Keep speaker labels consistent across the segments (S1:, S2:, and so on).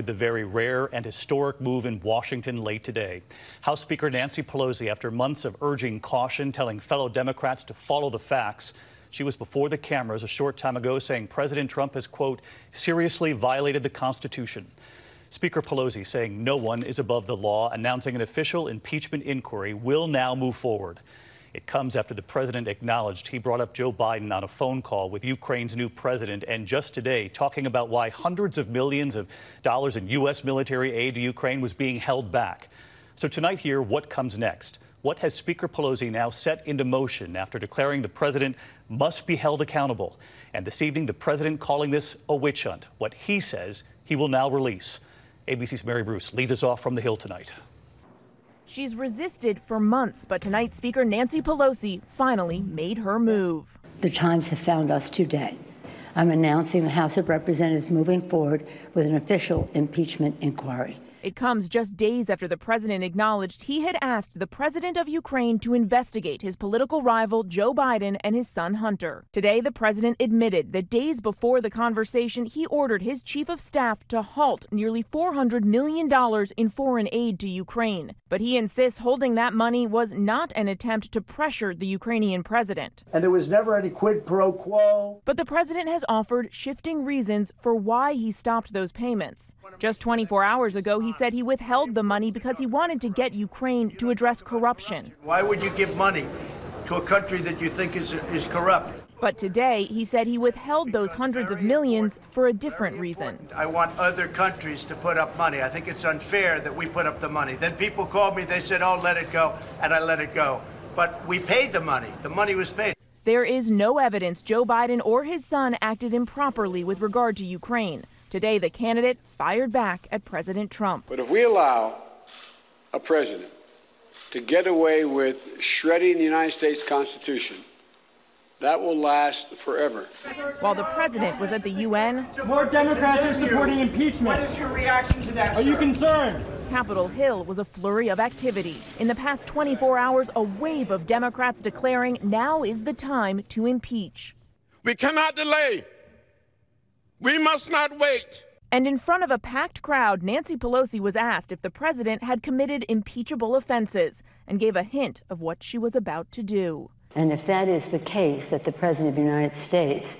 S1: The very rare and historic move in Washington late today. House Speaker Nancy Pelosi, after months of urging caution, telling fellow Democrats to follow the facts, she was before the cameras a short time ago saying President Trump has, quote, seriously violated the Constitution. Speaker Pelosi saying no one is above the law, announcing an official impeachment inquiry will now move forward. It comes after the president acknowledged he brought up Joe Biden on a phone call with Ukraine's new president, and just today talking about why hundreds of millions of dollars in U.S. military aid to Ukraine was being held back. So tonight here, what comes next? What has Speaker Pelosi now set into motion after declaring the president must be held accountable? And this evening, the president calling this a witch hunt, what he says he will now release. ABC's Mary Bruce leads us off from the Hill tonight.
S2: She's resisted for months, but tonight Speaker Nancy Pelosi finally made her move.
S3: The times have found us today. I'm announcing the House of Representatives moving forward with an official impeachment inquiry.
S2: It comes just days after the president acknowledged he had asked the president of Ukraine to investigate his political rival Joe Biden and his son Hunter. Today, the president admitted that days before the conversation, he ordered his chief of staff to halt nearly $400 million in foreign aid to Ukraine. But he insists holding that money was not an attempt to pressure the Ukrainian president.
S4: And there was never any quid pro quo.
S2: But the president has offered shifting reasons for why he stopped those payments. Just 24 hours ago, he said he withheld the money because he wanted to get Ukraine to address corruption.
S4: Why would you give money to a country that you think is corrupt?
S2: But today, he said he withheld those hundreds of millions for a different reason.
S4: I want other countries to put up money. I think it's unfair that we put up the money. Then people called me, they said, oh, let it go, and I let it go. But we paid the money. The money was paid.
S2: There is no evidence Joe Biden or his son acted improperly with regard to Ukraine. Today, the candidate fired back at President Trump.
S5: But if we allow a president to get away with shredding the United States Constitution, that will last forever.
S2: While the president was at the UN,
S6: more Democrats are supporting impeachment.
S4: What is your reaction to that,
S6: Are you concerned?
S2: Capitol Hill was a flurry of activity. In the past 24 hours, a wave of Democrats declaring now is the time to impeach.
S7: We cannot delay. We must not wait.
S2: And in front of a packed crowd, Nancy Pelosi was asked if the president had committed impeachable offenses and gave a hint of what she was about to do.
S3: And if that is the case, that the President of the United States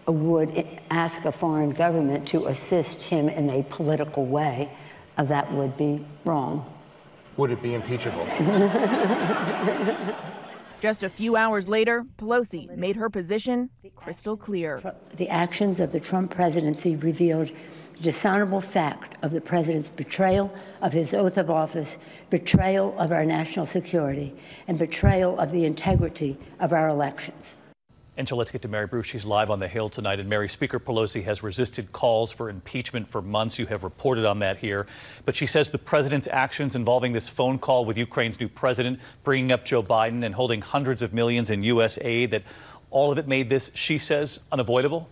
S3: would ask a foreign government to assist him in a political way, that would be wrong.
S8: Would it be impeachable?
S2: Just a few hours later, Pelosi made her position crystal clear.
S3: The actions of the Trump presidency revealed the dishonorable fact of the president's betrayal of his oath of office, betrayal of our national security, and betrayal of the integrity of our elections.
S1: And so let's get to Mary Bruce. She's live on the Hill tonight. And Mary, Speaker Pelosi has resisted calls for impeachment for months. You have reported on that here. But she says the president's actions involving this phone call with Ukraine's new president, bringing up Joe Biden and holding hundreds of millions in U.S. aid, that all of it made this, she says, unavoidable.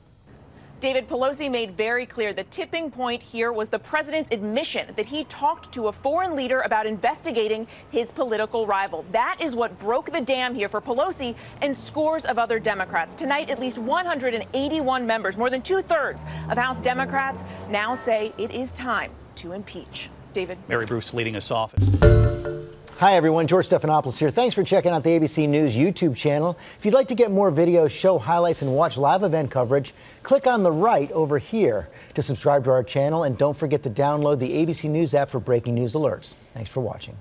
S2: David, Pelosi made very clear the tipping point here was the president's admission that he talked to a foreign leader about investigating his political rival. That is what broke the dam here for Pelosi and scores of other Democrats. Tonight, at least 181 members, more than 2/3 of House Democrats, now say it is time to impeach. David.
S1: Mary Bruce leading us off.
S9: Hi, everyone. George Stephanopoulos here. Thanks for checking out the ABC News YouTube channel. If you'd like to get more videos, show highlights, and watch live event coverage, click on the right over here to subscribe to our channel. And don't forget to download the ABC News app for breaking news alerts. Thanks for watching.